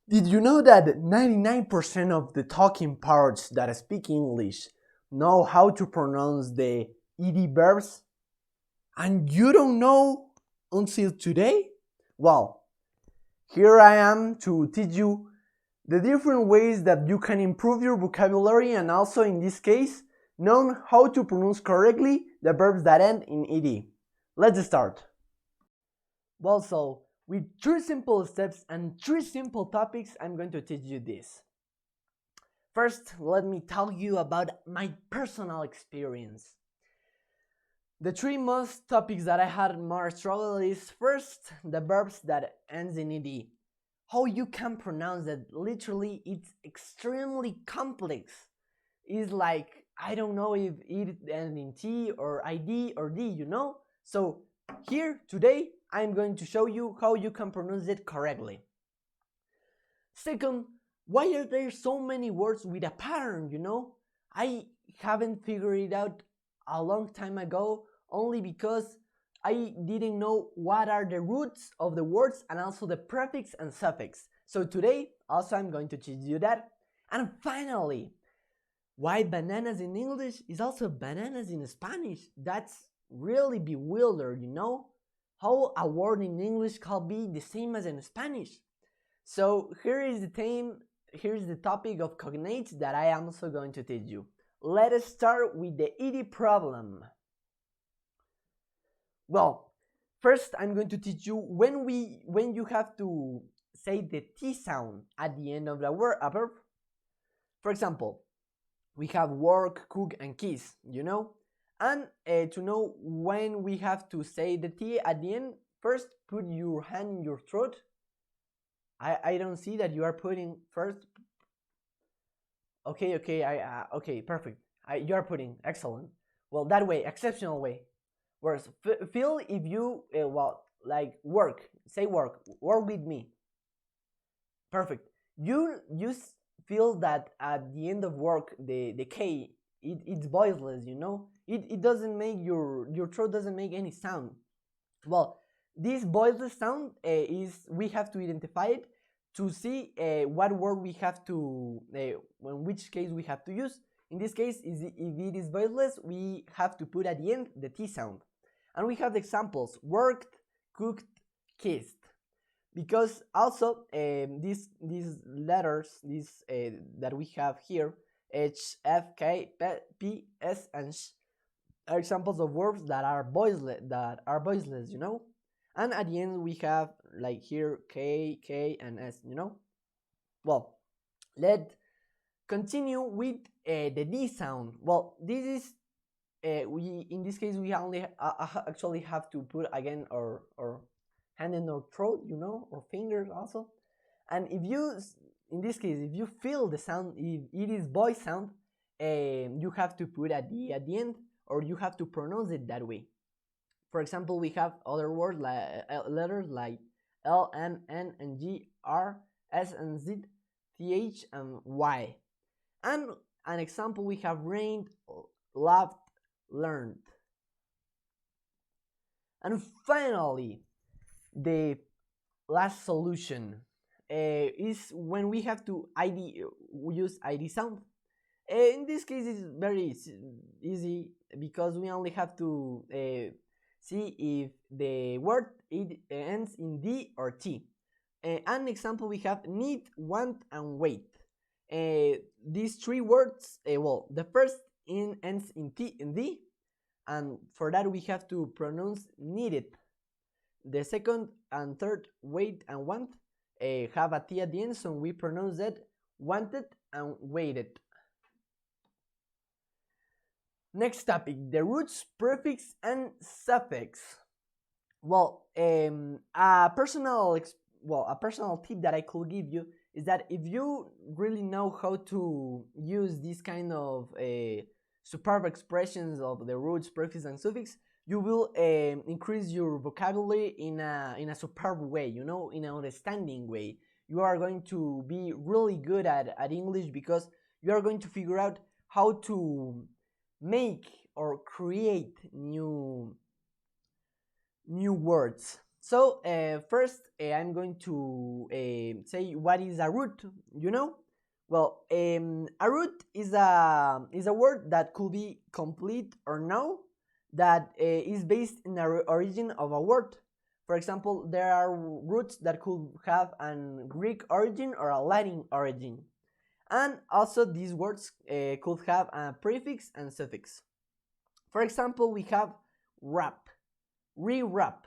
Did you know that 99% of the talking parrots that speak English know how to pronounce the ed verbs? And you don't know until today? Well, here I am to teach you the different ways that you can improve your vocabulary and also, in this case, know how to pronounce correctly the verbs that end in ed. Let's start. Well, so with three simple steps and three simple topics, I'm going to teach you this. First, let me tell you about my personal experience. The three most topics that I had more struggle is first, the verbs that ends in ed. How you can pronounce that, literally it's extremely complex. It's like, I don't know if it ends in T or ID or D, you know? So here today I'm going to show you how you can pronounce it correctly. Second, why are there so many words with a pattern, you know? I haven't figured it out a long time ago only because I didn't know what are the roots of the words and also the prefix and suffix. So today also I'm going to teach you that. And finally, why bananas in English is also bananas in Spanish. That's really bewildered, you know? How a word in English can be the same as in Spanish. So here's the topic of cognates that I am also going to teach you. Let us start with the ed problem. Well, first I'm going to teach you when you have to say the T sound at the end of the word, a verb. For example, we have work, cook, and kiss, you know? And to know when we have to say the T at the end, first put your hand in your throat. I don't see that you are putting first. Okay, okay, perfect. You are putting, excellent. Well, that way, exceptional way. Whereas, feel if you, like work, say work with me. Perfect. You feel that at the end of work, the K, it's voiceless, you know? It doesn't make your throat doesn't make any sound. Well, this voiceless sound is, we have to identify it to see what word we have to, in which case we have to use. In this case, if it is voiceless, we have to put at the end the T sound. And we have the examples: worked, cooked, kissed. Because also these letters, that we have here, H, F, K, P, S, and Sh, are examples of verbs that are voiceless, you know? And at the end we have, like here, K, K, and S, you know? Well, let's continue with the D sound. Well, this is we in this case we only actually have to put again our hand in our throat, you know, or fingers also. And if you, in this case, if you feel the sound, if it is voice sound, you have to put at the end, or you have to pronounce it that way. For example, we have other words like letters like L, M, N, and G, R, S, and Z, TH, and Y. And an example, we have rained, loved, learned. And finally, the last solution is when we have to use ID sound. In this case, it's very easy because we only have to see if the word it ends in D or T. An example, we have need, want, and wait. These three words, well, the first ends in T and D, and for that we have to pronounce needed. The second and third, wait and want, have a T at the end, so we pronounce that wanted and waited. Next topic, the roots, prefix, and suffix. Well, a personal tip that I could give you is that if you really know how to use this kind of superb expressions of the roots, prefix, and suffix, you will increase your vocabulary in a superb way, you know, in an understanding way. You are going to be really good at English because you are going to figure out how to make or create new words. So first, I'm going to say what is a root. You know, well, a root is a word that could be complete or no, that is based in the origin of a word. For example, there are roots that could have an Greek origin or a Latin origin, and also these words could have a prefix and suffix. For example, we have wrap, rewrap.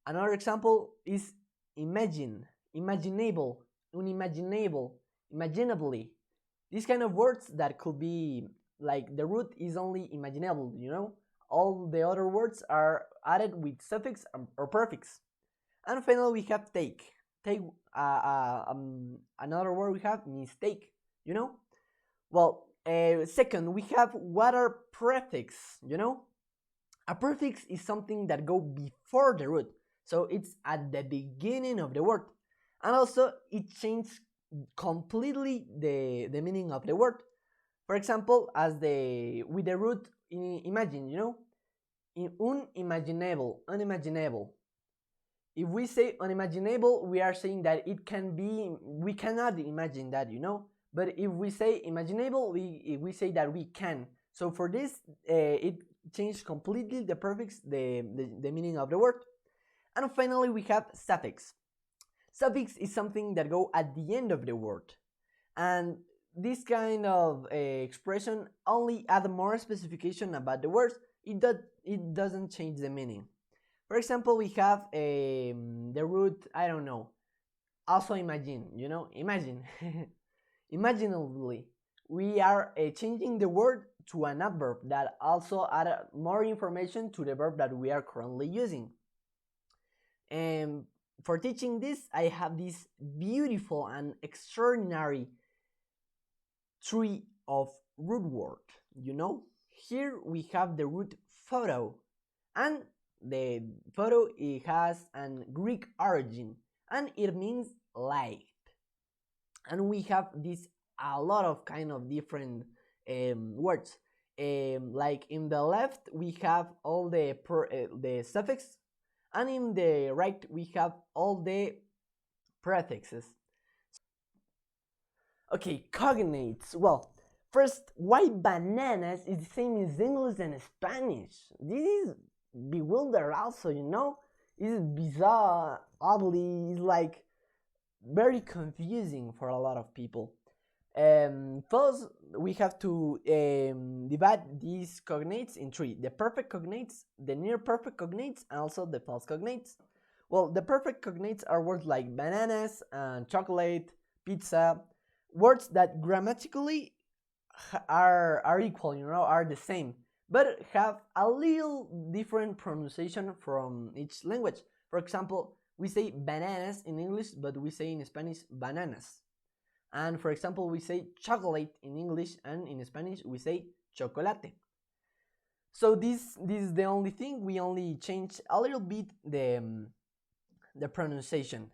Another example is imagine, imaginable, unimaginable, imaginably. These kind of words that could be like the root is only imaginable, you know? All the other words are added with suffix or prefix. And finally, we have take. Take, another word we have mistake, you know? Well, second, we have what are prefix, you know? A prefix is something that go before the root, so it's at the beginning of the word, and also it changes completely the meaning of the word. For example, as the with the root imagine, you know, in unimaginable, unimaginable. If we say unimaginable, we are saying that it can be, we cannot imagine that, you know. But if we say imaginable, we say that we can. So for this, it changed completely the prefix, the meaning of the word. And finally, we have suffix. Suffix is something that go at the end of the word, and this kind of expression only add more specification about the words. It doesn't change the meaning. For example, we have the root, I don't know, also imagine, you know, imagine. Imaginably, we are changing the word to an adverb that also add more information to the verb that we are currently using. And for teaching this, I have this beautiful and extraordinary tree of root word. You know, here we have the root photo, and the photo, it has an Greek origin, and it means light. And we have this a lot of kind of different words. Like in the left, we have all the suffix, and in the right, we have all the prefixes. Okay, cognates. Well, first, why bananas is the same as English and Spanish? This is bewildered also, you know? It's bizarre, oddly, it's like very confusing for a lot of people. First, we have to divide these cognates in three: the perfect cognates, the near perfect cognates, and also the false cognates. Well, the perfect cognates are words like bananas and chocolate, pizza, words that grammatically are equal, you know, are the same, but have a little different pronunciation from each language. For example, we say bananas in English, but we say in Spanish bananas. And for example, we say chocolate in English, and in Spanish we say chocolate. So this is the only thing. We only change a little bit the pronunciation.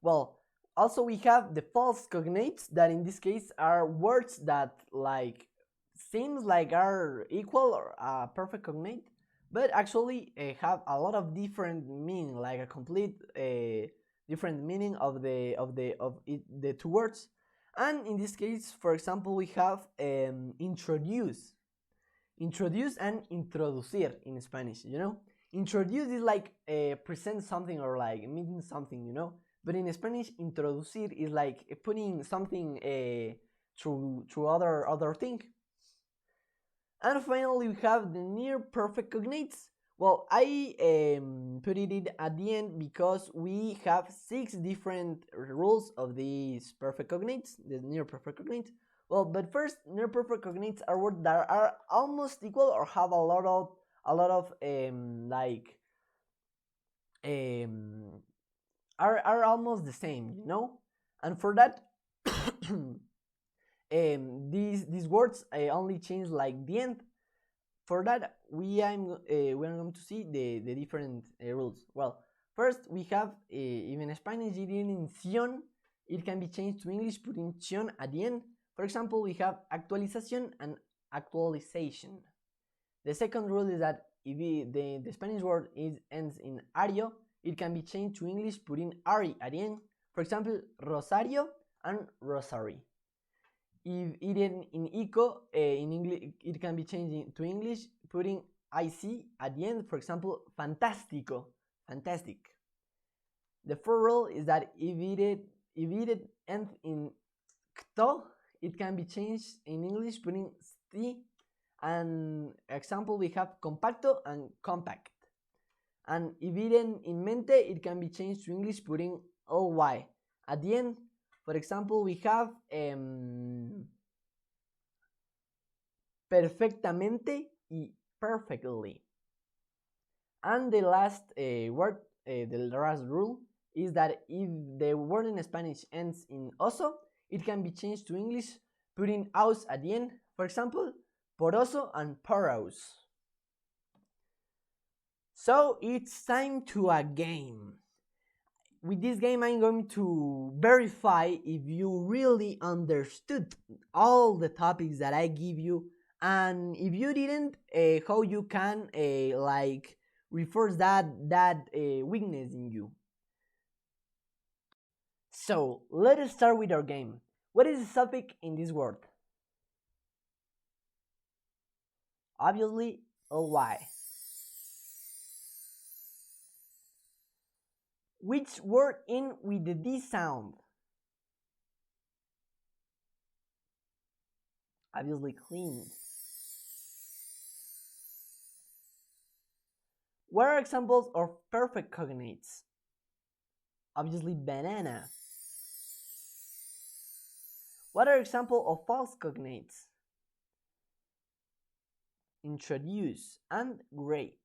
Well, also we have the false cognates, that in this case are words that like seems like are equal or perfect cognate, but actually have a lot of different meaning, like a complete different meaning of the two words. And in this case, for example, we have introduce, introduce, and introducir in Spanish. You know, introduce is like present something or like mean something. You know, but in Spanish, introducir is like putting something through other thing. And finally, we have the near perfect cognates. Well, I put it at the end because we have 6 different rules of these perfect cognates, the near perfect cognates. Well, but first, near perfect cognates are words that are almost equal or have a lot of like are almost the same, you know. And for that, these words only change like the end. For that, we are going to see the different rules. Well, first we have even Spanish intención. It can be changed to English putting tion at the end. For example, we have actualización and actualization. The second rule is that if the Spanish word ends in ario, it can be changed to English putting ari at the end. For example, rosario and rosary. If it ends in ico, in English, it can be changed to English putting ic at the end. For example, fantástico, fantastic. The fourth rule is that if it ends in cto, it can be changed in English putting sti. And example, we have compacto and compact. And if it ends in mente, it can be changed to English putting ly at the end. For example, we have perfectamente y perfectly. And the last word, the last rule, is that if the word in Spanish ends in oso, it can be changed to English putting aus at the end. For example, poroso and poros. So it's time to a game. With this game, I'm going to verify if you really understood all the topics that I give you, and if you didn't, how you can like reinforce that weakness in you. So let us start with our game. What is the suffix in this word? Obviously, ly. Which word in with the D sound? Obviously, clean. What are examples of perfect cognates? Obviously, banana. What are examples of false cognates? Introduce and great.